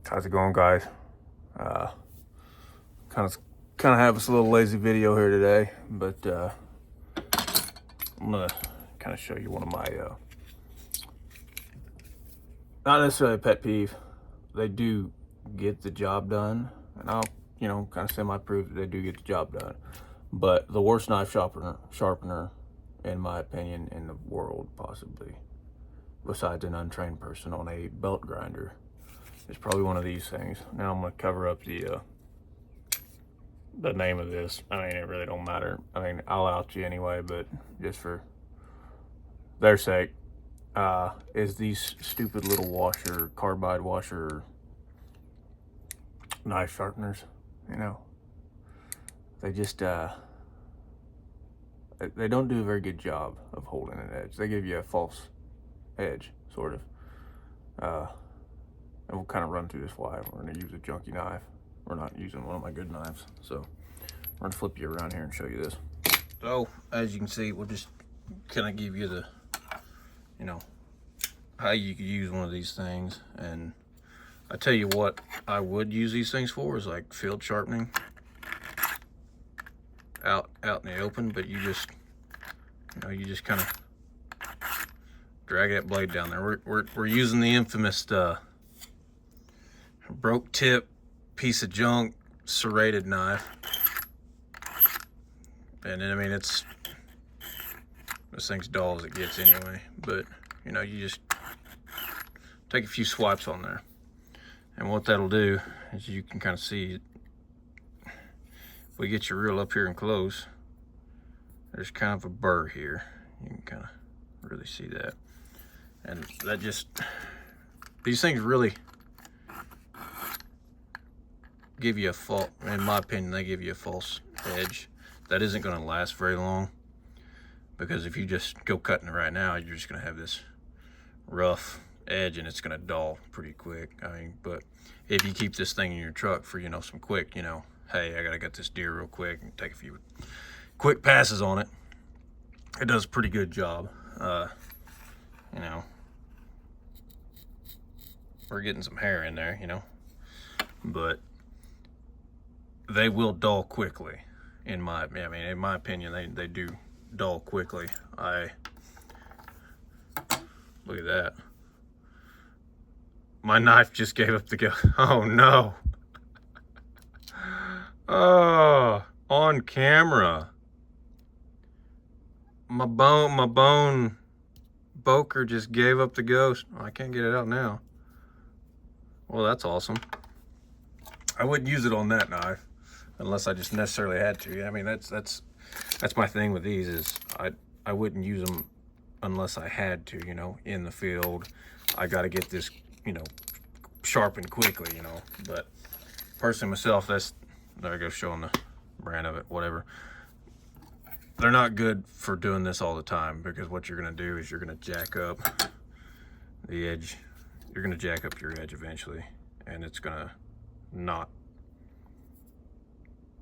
How's it going, guys? Kind of have us a little lazy video here today, but I'm gonna kind of show you one of my not necessarily a pet peeve. They do get the job done, and I'll kind of semi-prove that they do get the job done. But the worst knife sharpener, in my opinion, in the world, possibly, besides an untrained person on a belt grinder, is probably one of these things. Now I'm gonna cover up the name of this. I mean, it really don't matter. I mean, I'll out you anyway, but just for their sake, is these stupid little carbide washer knife sharpeners. They just they don't do a very good job of holding an edge. They give you a false edge, sort of. And we'll kind of run through this why. We're gonna use a junky knife. We're not using one of my good knives. So we're gonna flip you around here and show you this. So as you can see, we'll just kind of give you the, how you could use one of these things. And I tell you what I would use these things for is like field sharpening out in the open, but you just kind of drag that blade down there. We're using the infamous broke tip piece of junk serrated knife, and then, I mean, this thing's dull as it gets anyway, but you just take a few swipes on there, and what that'll do is, you can kind of see it. If we get you real up here and close, there's kind of a burr here. You can kind of really see that, and that just, these things really give you a false, in my opinion, they give you a false edge that isn't going to last very long, because if you just go cutting it right now, you're just going to have this rough edge, and it's going to dull pretty quick. I mean, but if you keep this thing in your truck for some quick, hey, I gotta get this deer real quick, and take a few quick passes on it, it does a pretty good job. We're getting some hair in there, but they will dull quickly. In my opinion, they do dull quickly. Look at that. My knife just gave up the ghost. Oh no. Oh, on camera. My bone boker just gave up the ghost. Oh, I can't get it out now. Well, that's awesome. I wouldn't use it on that knife unless I just necessarily had to. I mean, that's my thing with these, is I wouldn't use them unless I had to, in the field. I got to get this, sharpened quickly, But personally myself, there I go showing the brand of it, whatever. They're not good for doing this all the time, because what you're going to do is you're going to jack up the edge. You're going to jack up your edge eventually, and it's going to not,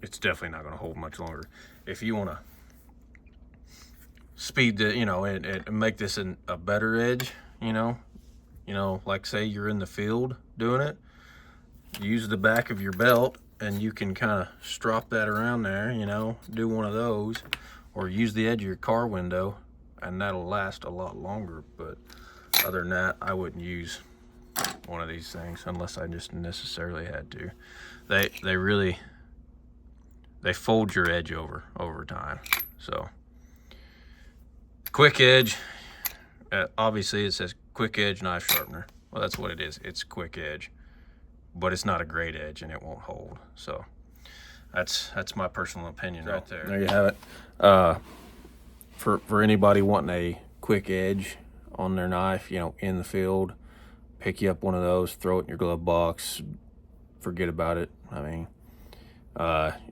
it's definitely not going to hold much longer. If you want to speed the, and make this a better edge, like say you're in the field doing it, use the back of your belt, and you can kind of strop that around there, do one of those, or use the edge of your car window, and that'll last a lot longer. But other than that, I wouldn't use one of these things unless I just necessarily had to. They fold your edge over time. So quick edge, obviously it says quick edge knife sharpener. Well, that's what it is. It's quick edge, but it's not a great edge, and it won't hold. So that's my personal opinion right there. There you have it. For anybody wanting a quick edge on their knife, in the field, pick you up one of those, throw it in your glove box, forget about it. I mean,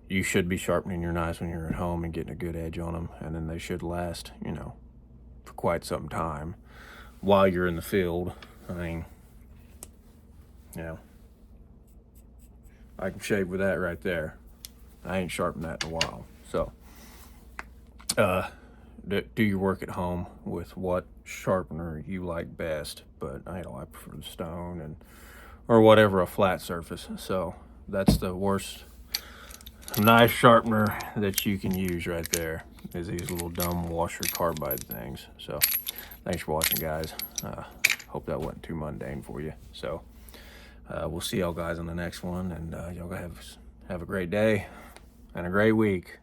you should be sharpening your knives when you're at home and getting a good edge on them, and then they should last, for quite some time while you're in the field. I mean, I can shave with that right there. I ain't sharpened that in a while. So do your work at home with what sharpener you like best, but I prefer the stone and or whatever, a flat surface. So that's the worst knife sharpener that you can use right there, is these little dumb washer carbide things. So thanks for watching, guys. Hope that wasn't too mundane for you. So we'll see y'all guys on the next one, and y'all have a great day and a great week.